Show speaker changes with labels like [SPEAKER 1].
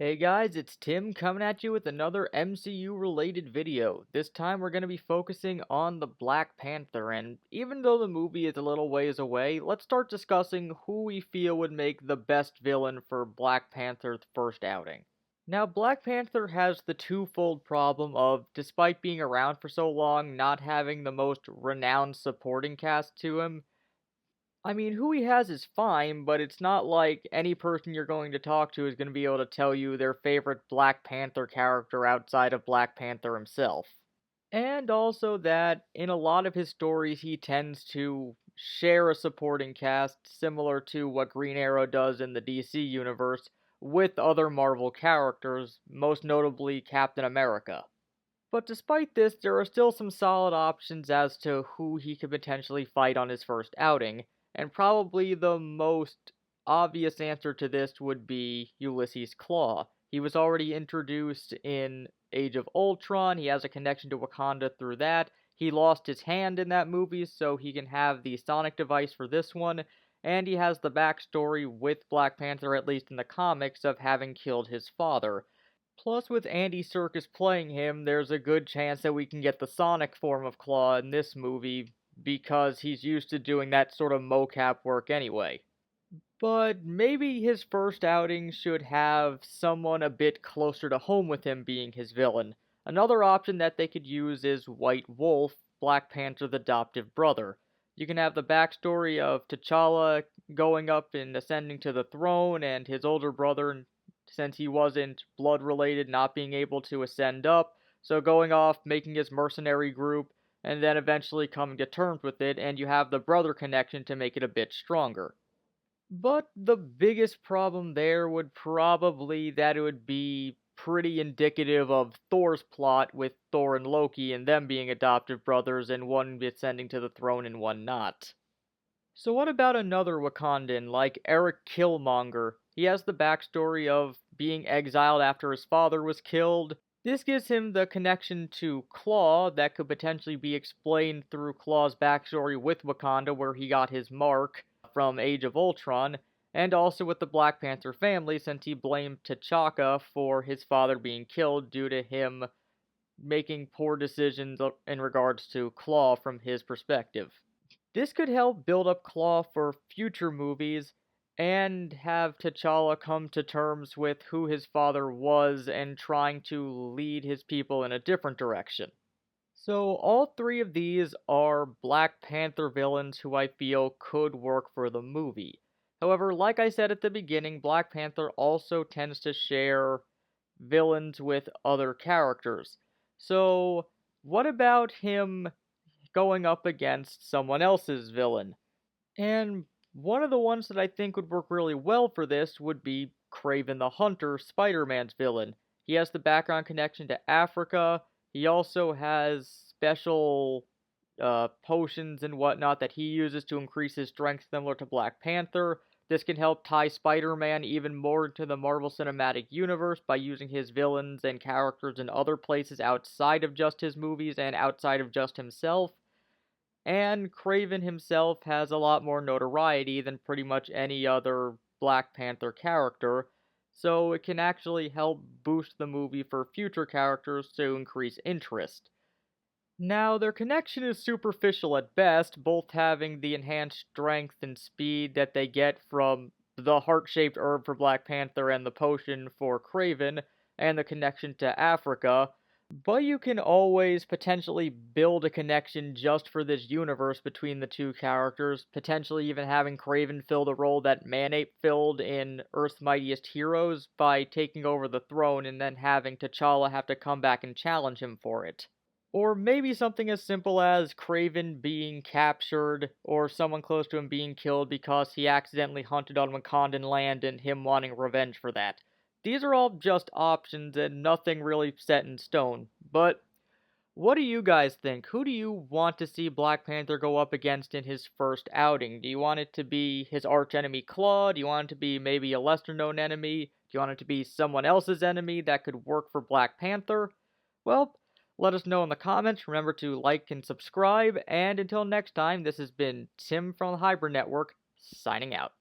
[SPEAKER 1] Hey guys, it's Tim coming at you with another MCU related video. This time we're going to be focusing on the Black Panther, and even though the movie is a little ways away, let's start discussing who we feel would make the best villain for Black Panther's first outing. Now, Black Panther has the twofold problem of, despite being around for so long, not having the most renowned supporting cast to him. I mean, who he has is fine, but it's not like any person you're going to talk to is going to be able to tell you their favorite Black Panther character outside of Black Panther himself. And also that, in a lot of his stories, he tends to share a supporting cast, similar to what Green Arrow does in the DC universe, with other Marvel characters, most notably Captain America. But despite this, there are still some solid options as to who he could potentially fight on his first outing, and probably the most obvious answer to this would be Ulysses Klaue. He was already introduced in Age of Ultron, he has a connection to Wakanda through that, he lost his hand in that movie, so he can have the sonic device for this one, and he has the backstory with Black Panther, at least in the comics, of having killed his father. Plus, with Andy Serkis playing him, there's a good chance that we can get the Sonic form of Claw in this movie, because he's used to doing that sort of mocap work anyway. But maybe his first outing should have someone a bit closer to home with him being his villain. Another option that they could use is White Wolf, Black Panther's adoptive brother. You can have the backstory of T'Challa going up and ascending to the throne, and his older brother, since he wasn't blood related, not being able to ascend up, so going off, making his mercenary group, and then eventually coming to terms with it, and you have the brother connection to make it a bit stronger. But the biggest problem there would probably that it would be pretty indicative of Thor's plot with Thor and Loki and them being adoptive brothers and one ascending to the throne and one not. So what about another Wakandan like Eric Killmonger? He has the backstory of being exiled after his father was killed. This gives him the connection to Claw that could potentially be explained through Claw's backstory with Wakanda where he got his mark from Age of Ultron, and also with the Black Panther family since he blamed T'Chaka for his father being killed due to him making poor decisions in regards to Claw from his perspective. This could help build up Claw for future movies and have T'Challa come to terms with who his father was and trying to lead his people in a different direction. So all three of these are Black Panther villains who I feel could work for the movie. However, like I said at the beginning, Black Panther also tends to share villains with other characters. So what about him going up against someone else's villain? And one of the ones that I think would work really well for this would be Kraven the Hunter, Spider-Man's villain. He has the background connection to Africa. He also has special potions and whatnot that he uses to increase his strength, similar to Black Panther. This can help tie Spider-Man even more into the Marvel Cinematic Universe by using his villains and characters in other places outside of just his movies and outside of just himself. And Kraven himself has a lot more notoriety than pretty much any other Black Panther character, so it can actually help boost the movie for future characters to increase interest. Now, their connection is superficial at best, both having the enhanced strength and speed that they get from the heart-shaped herb for Black Panther and the potion for Kraven, and the connection to Africa, but you can always potentially build a connection just for this universe between the two characters, potentially even having Kraven fill the role that Manape filled in Earth's Mightiest Heroes by taking over the throne and then having T'Challa have to come back and challenge him for it. Or maybe something as simple as Kraven being captured, or someone close to him being killed because he accidentally hunted on Wakandan land and him wanting revenge for that. These are all just options and nothing really set in stone, but what do you guys think? Who do you want to see Black Panther go up against in his first outing? Do you want it to be his archenemy Claw? Do you want it to be maybe a lesser known enemy? Do you want it to be someone else's enemy that could work for Black Panther? Well, let us know in the comments. Remember to like and subscribe, and until next time, this has been Tim from the Hybrid Network, signing out.